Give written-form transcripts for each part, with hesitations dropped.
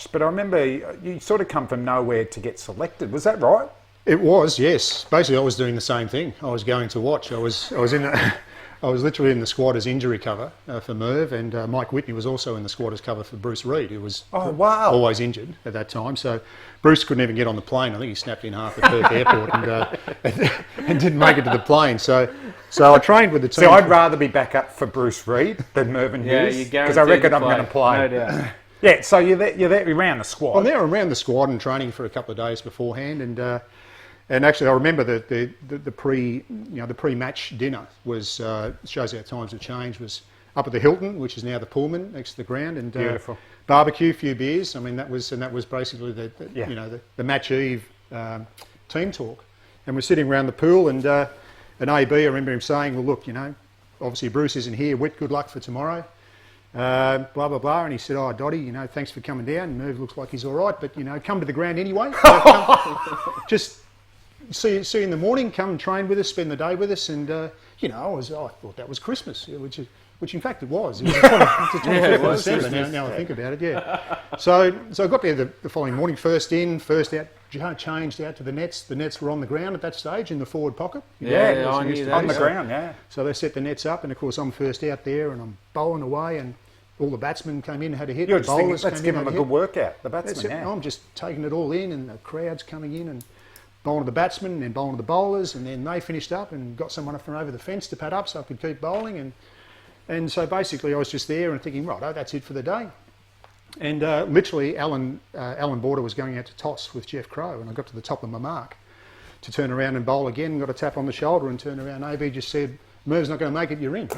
watched, but I remember you sort of come from nowhere to get selected. Was that right? It was, yes. Basically, I was doing the same thing. I was going to watch. I was literally in the squad as injury cover for Merv, and Mike Whitney was also in the squad as cover for Bruce Reid, who was always injured at that time. So Bruce couldn't even get on the plane. I think he snapped in half at Perth Airport and didn't make it to the plane. So I trained with the team. So I'd rather be back up for Bruce Reid than Merv and Hughes, because I reckon I'm going to play. No doubt. Yeah, so you're there around the squad. I'm there around the squad and training for a couple of days beforehand, and actually I remember the pre-match dinner was shows how times have changed. Was up at the Hilton, which is now the Pullman next to the ground, and beautiful barbecue, few beers. I mean that was basically the match eve team talk, and we're sitting around the pool, and an AB, I remember him saying, well look, obviously Bruce isn't here. Whit, good luck for tomorrow. Blah blah blah, and he said, "Oh, Dotty, thanks for coming down. Merv looks like he's all right, but come to the ground anyway. Just see you in the morning. Come and train with us, spend the day with us." And I thought that was Christmas, which in fact it was. It was the 25th of December. Now I think about it, yeah. So I got there the following morning, first in, first out. Changed out to the nets. The nets were on the ground at that stage in the forward pocket. I knew that. On the ground, yeah. So they set the nets up, and of course I'm first out there, and I'm bowling away, and all the batsmen came in, had a hit. You're just thinking, let's give them a good workout, the batsmen. Yeah. I'm just taking it all in, and the crowd's coming in, and bowling to the batsmen, and then bowling to the bowlers, and then they finished up and got someone from over the fence to pad up so I could keep bowling, and so basically I was just there and thinking, right, that's it for the day. And literally, Alan Border was going out to toss with Jeff Crow, and I got to the top of my mark to turn around and bowl again, got a tap on the shoulder and turned around. AB just said, "Merv's not going to make it, you're in."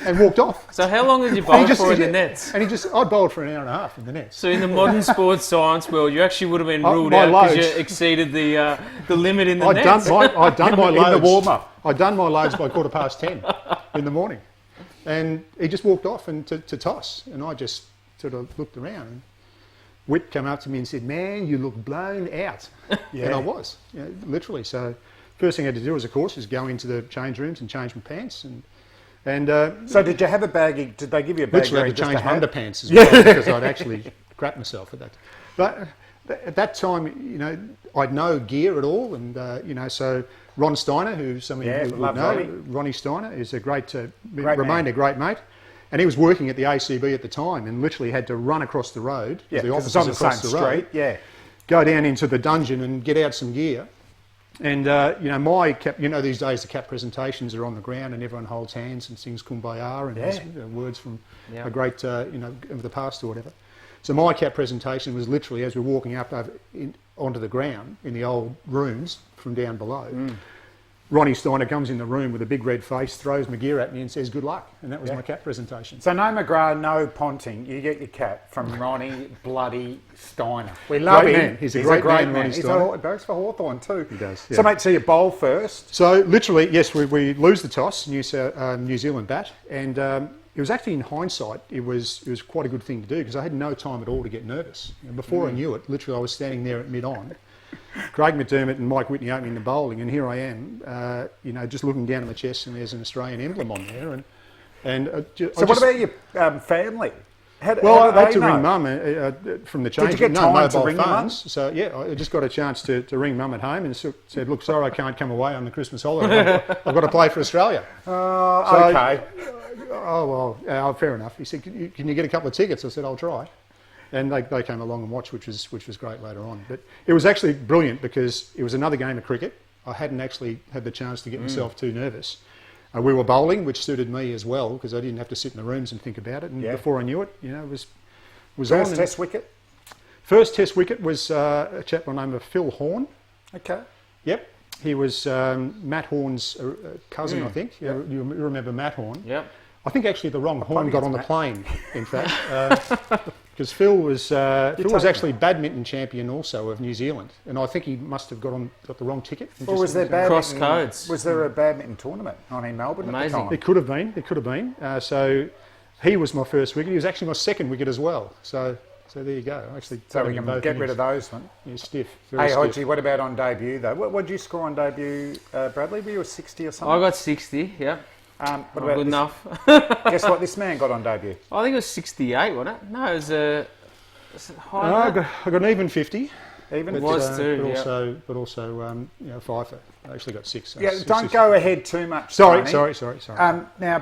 And walked off. So how long did you bowl for in the nets? And I bowled for an hour and a half in the nets. So in the modern sports science world, you actually would have been ruled out because you exceeded the limit in the nets. I'd done my loads. In the warm-up. I'd done my loads by 10:15 in the morning. And he just walked off and to toss, and I just sort of looked around. And Whit came up to me and said, "Man, you look blown out." Yeah. And I was, literally. So first thing I had to do was, of course, is go into the change rooms and change my pants. And so did you have a baggie? Did they give you a bag? Literally had to change my underpants as well, because I'd actually crapped myself at that. But at that time, I'd no gear at all, and so Ron Steiner, who some of you would know, Ronnie Steiner, is a remained a great mate, and he was working at the ACB at the time, and literally had to run across the road, the office on the across same the road, street, go down into the dungeon and get out some gear. And my cap, these days the cap presentations are on the ground and everyone holds hands and sings Kumbaya and has words from a great of the past or whatever. So my cap presentation was literally as we're walking up onto the ground in the old rooms from down below. Ronnie Steiner comes in the room with a big red face, throws my gear at me and says, "Good luck." And that was my cap presentation. So no McGrath, no Ponting. You get your cap from Ronnie bloody Steiner. We love him. He's a great man, Ronnie Steiner. He goes for Hawthorn too. He does. Yeah. So mate, so you bowl first. So literally, yes, we lose the toss, New Zealand bat, and it was actually in hindsight, it was quite a good thing to do because I had no time at all to get nervous. And before I knew it, literally I was standing there at mid-on. Craig McDermott and Mike Whitney opening the bowling, and here I am, just looking down at my chest, and there's an Australian emblem on there. So what about your family? I had to ring Mum from the change. Did you get time to ring Mum? So I just got a chance to ring Mum at home and said, "Look, sorry, I can't come away on the Christmas holiday. I've got to play for Australia." Okay. Fair enough. He said, "Can you get a couple of tickets?" I said, "I'll try." And they came along and watched, which was great later on. But it was actually brilliant because it was another game of cricket. I hadn't actually had the chance to get myself too nervous. We were bowling, which suited me as well because I didn't have to sit in the rooms and think about it. And before I knew it, it was First on. Test wicket? First Test wicket was a chap by the name of Phil Horn. Okay. Yep. He was Matt Horn's cousin, I think. You remember Matt Horn? Yep. I think actually the wrong Horn got on the plane, in fact. Because Phil was actually badminton champion also of New Zealand, and I think he must have got the wrong ticket. Or was there cross codes? Was there a badminton tournament on in Melbourne at the time? It could have been. So he was my first wicket. He was actually my second wicket as well. So there you go. Actually, so we can get rid of those ones. Yeah, stiff. Hey, Hodgie, what about on debut though? What did you score on debut, Bradley? Were you a 60 or something? I got 60. Yeah. What Not about good this? enough. Guess what this man got on debut? I think it was 68, wasn't it? No, it was a high. I got an even 50. Even It was too, but yeah. also, you know, Pfeiffer. I actually got 6. So yeah. six- Don't six- go ahead too much. Sorry. Tony. Now,